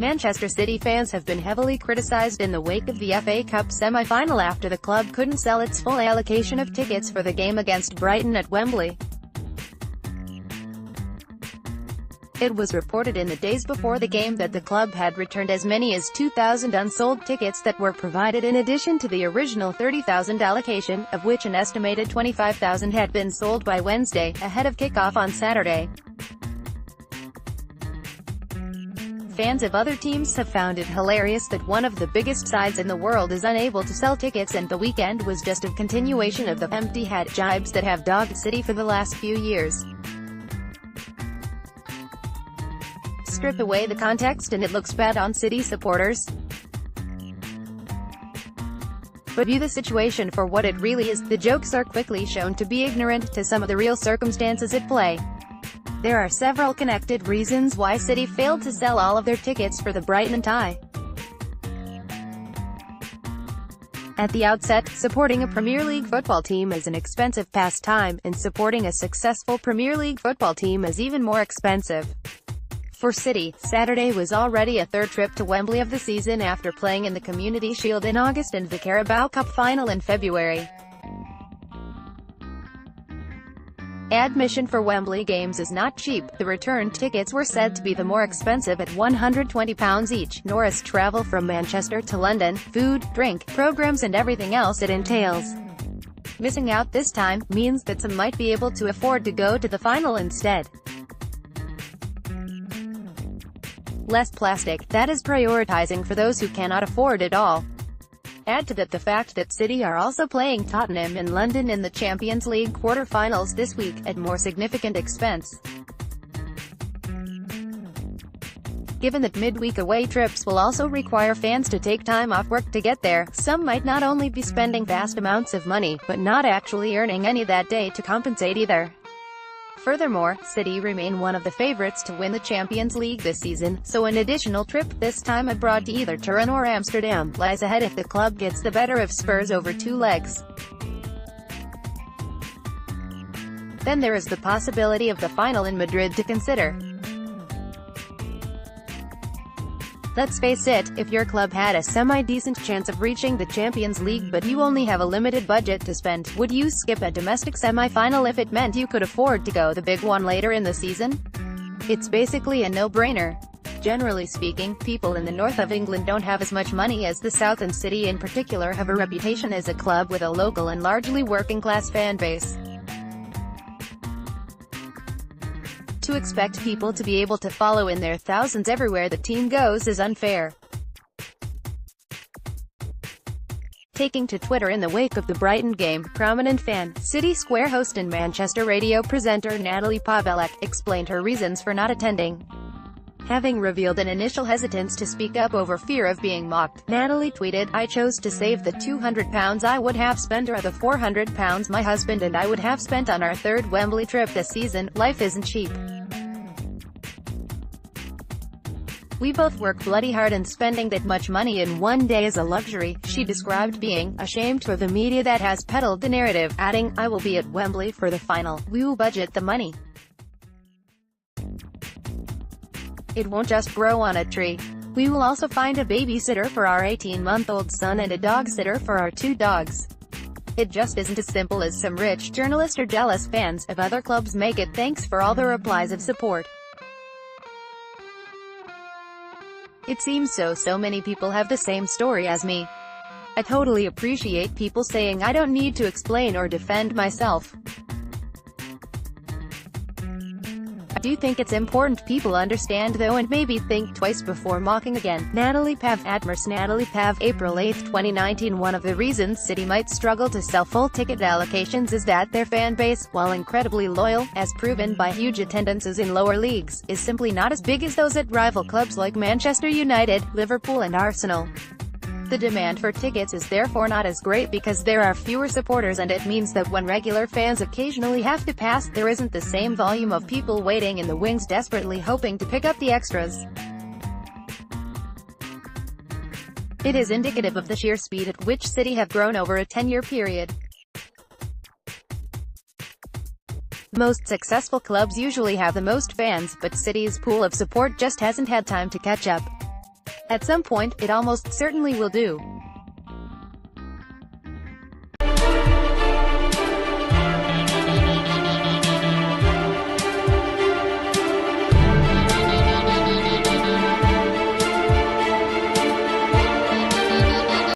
Manchester City fans have been heavily criticised in the wake of the FA Cup semi-final after the club couldn't sell its full allocation of tickets for the game against Brighton at Wembley. It was reported in the days before the game that the club had returned as many as 2,000 unsold tickets that were provided in addition to the original 30,000 allocation, of which an estimated 25,000 had been sold by Wednesday, ahead of kickoff on Saturday. Fans of other teams have found it hilarious that one of the biggest sides in the world is unable to sell tickets, and the weekend was just a continuation of the empty hat jibes that have dogged City for the last few years. Strip away the context and it looks bad on City supporters. But view the situation for what it really is. The jokes are quickly shown to be ignorant to some of the real circumstances at play. There are several connected reasons why City failed to sell all of their tickets for the Brighton tie. At the outset, supporting a Premier League football team is an expensive pastime, and supporting a successful Premier League football team is even more expensive. For City, Saturday was already a third trip to Wembley of the season after playing in the Community Shield in August and the Carabao Cup final in February. Admission for Wembley games is not cheap. The return tickets were said to be the more expensive at £120 each, nor is travel from Manchester to London, food, drink, programs and everything else it entails. Missing out this time means that some might be able to afford to go to the final instead. Less plastic, that is prioritizing for those who cannot afford it all. Add to that the fact that City are also playing Tottenham in London in the Champions League quarter-finals this week, at more significant expense. Given that midweek away trips will also require fans to take time off work to get there, some might not only be spending vast amounts of money, but not actually earning any that day to compensate either. Furthermore, City remain one of the favourites to win the Champions League this season, so an additional trip, this time abroad to either Turin or Amsterdam, lies ahead if the club gets the better of Spurs over two legs. Then there is the possibility of the final in Madrid to consider. Let's face it, if your club had a semi-decent chance of reaching the Champions League but you only have a limited budget to spend, would you skip a domestic semi-final if it meant you could afford to go the big one later in the season? It's basically a no-brainer. Generally speaking, people in the north of England don't have as much money as the south, and City in particular have a reputation as a club with a local and largely working-class fan base. To expect people to be able to follow in their thousands everywhere the team goes is unfair. Taking to Twitter in the wake of the Brighton game, prominent fan, City Square host and Manchester radio presenter Natalie Pavellek explained her reasons for not attending. Having revealed an initial hesitance to speak up over fear of being mocked, Natalie tweeted, "I chose to save the £200 I would have spent or the £400 my husband and I would have spent on our third Wembley trip this season. Life isn't cheap. We both work bloody hard, and spending that much money in one day is a luxury." She described being ashamed for the media that has peddled the narrative, adding, "I will be at Wembley for the final. We will budget the money. It won't just grow on a tree. We will also find a babysitter for our 18-month-old son and a dog sitter for our 2 dogs. It just isn't as simple as some rich journalist or jealous fans of other clubs make it." Thanks for all the replies of support. It seems so many people have the same story as me. I totally appreciate people saying I don't need to explain or defend myself. I do think it's important people understand though, and maybe think twice before mocking again. Natalie Pav, Natalie Pav, April 8, 2019. One of the reasons City might struggle to sell full ticket allocations is that their fan base, while incredibly loyal, as proven by huge attendances in lower leagues, is simply not as big as those at rival clubs like Manchester United, Liverpool and Arsenal. The demand for tickets is therefore not as great because there are fewer supporters, and it means that when regular fans occasionally have to pass, there isn't the same volume of people waiting in the wings desperately hoping to pick up the extras. It is indicative of the sheer speed at which City have grown over a 10-year period. Most successful clubs usually have the most fans, but City's pool of support just hasn't had time to catch up. At some point, it almost certainly will do.